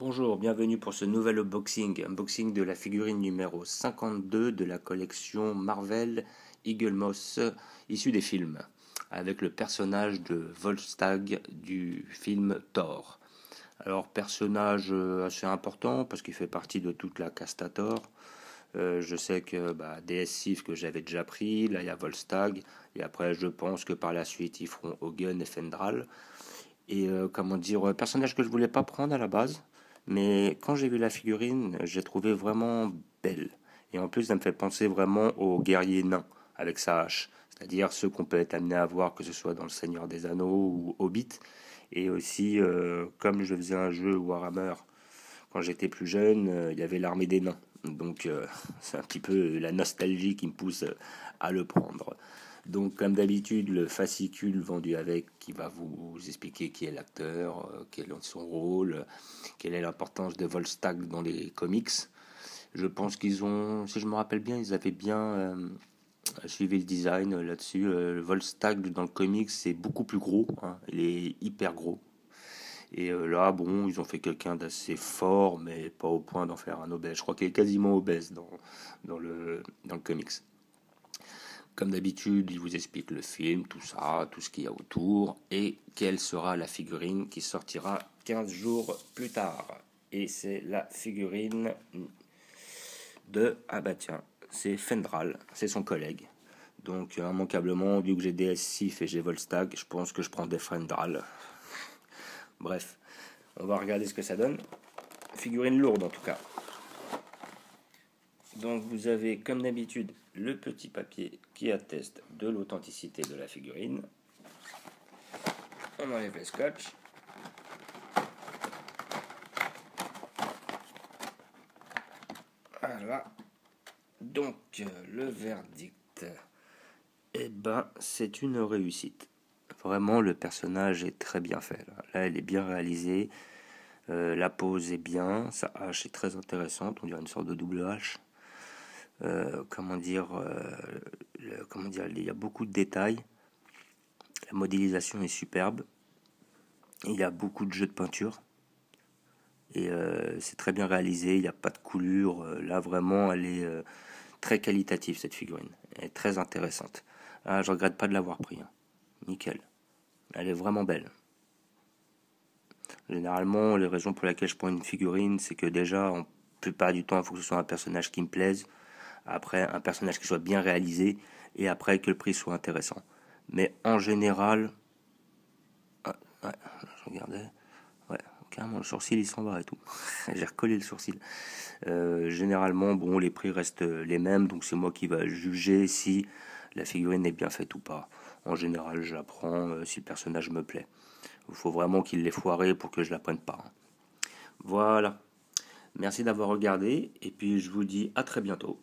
Bonjour, bienvenue pour ce nouvel unboxing de la figurine numéro 52 de la collection Marvel Eagle Moss issue des films, avec le personnage de Volstagg du film Thor. Alors personnage assez important parce qu'il fait partie de toute la casta Thor. Je sais que DS Sif que j'avais déjà pris, là il y a Volstagg, et après je pense que par la suite ils feront Hogun et Fendral. Et personnage que je voulais pas prendre à la base, mais quand j'ai vu la figurine, j'ai trouvé vraiment belle. Et en plus, ça me fait penser vraiment au guerrier nain avec sa hache, c'est-à-dire ceux qu'on peut être amené à voir, que ce soit dans Le Seigneur des Anneaux ou Hobbit. Et aussi, comme je faisais un jeu Warhammer quand j'étais plus jeune, il y avait l'armée des nains. Donc c'est un petit peu la nostalgie qui me pousse à le prendre. Donc comme d'habitude, le fascicule vendu avec qui va vous expliquer qui est l'acteur, quel est son rôle, quelle est l'importance de Volstagg dans les comics. Je pense qu'ils ont, si je me rappelle bien, ils avaient bien suivi le design là-dessus. Le Volstagg dans le comics c'est beaucoup plus gros, hein. Il est hyper gros. Et là, bon, ils ont fait quelqu'un d'assez fort, mais pas au point d'en faire un obèse. Je crois qu'il est quasiment obèse dans le comics. Comme d'habitude, il vous explique le film, tout ça, tout ce qu'il y a autour, et quelle sera la figurine qui sortira 15 jours plus tard. Et c'est la figurine de... Ah bah tiens, c'est Fendral, c'est son collègue. Donc immanquablement, vu que j'ai DS Sif et j'ai Volstagg, je pense que je prends des Fendral. Bref, on va regarder ce que ça donne. Figurine lourde en tout cas. Donc vous avez comme d'habitude le petit papier qui atteste de l'authenticité de la figurine. On enlève le scotch. Voilà. Donc le verdict, eh ben c'est une réussite. Vraiment le personnage est très bien fait. Là elle est bien réalisée. La pose est bien. Sa hache est très intéressante. On dirait une sorte de double hache. Il y a beaucoup de détails. La modélisation est superbe. Il y a beaucoup de jeux de peinture. Et c'est très bien réalisé. Il n'y a pas de coulure. Là, vraiment, elle est très qualitative, cette figurine. Elle est très intéressante. Ah, je regrette pas de l'avoir pris, hein. Nickel. Elle est vraiment belle. Généralement, les raisons pour lesquelles je prends une figurine, c'est que déjà, en plupart du temps, il faut que ce soit un personnage qui me plaise. Après, un personnage qui soit bien réalisé. Et après, que le prix soit intéressant. Mais en général... Ah, ouais, je regardais... Ouais, carrément, le sourcil, il s'en va et tout. J'ai recollé le sourcil. Généralement, bon, les prix restent les mêmes. Donc, c'est moi qui va juger si la figurine est bien faite ou pas. En général, je la prends si le personnage me plaît. Il faut vraiment qu'il l'ait foiré pour que je la prenne pas, hein. Voilà. Merci d'avoir regardé. Et puis, je vous dis à très bientôt.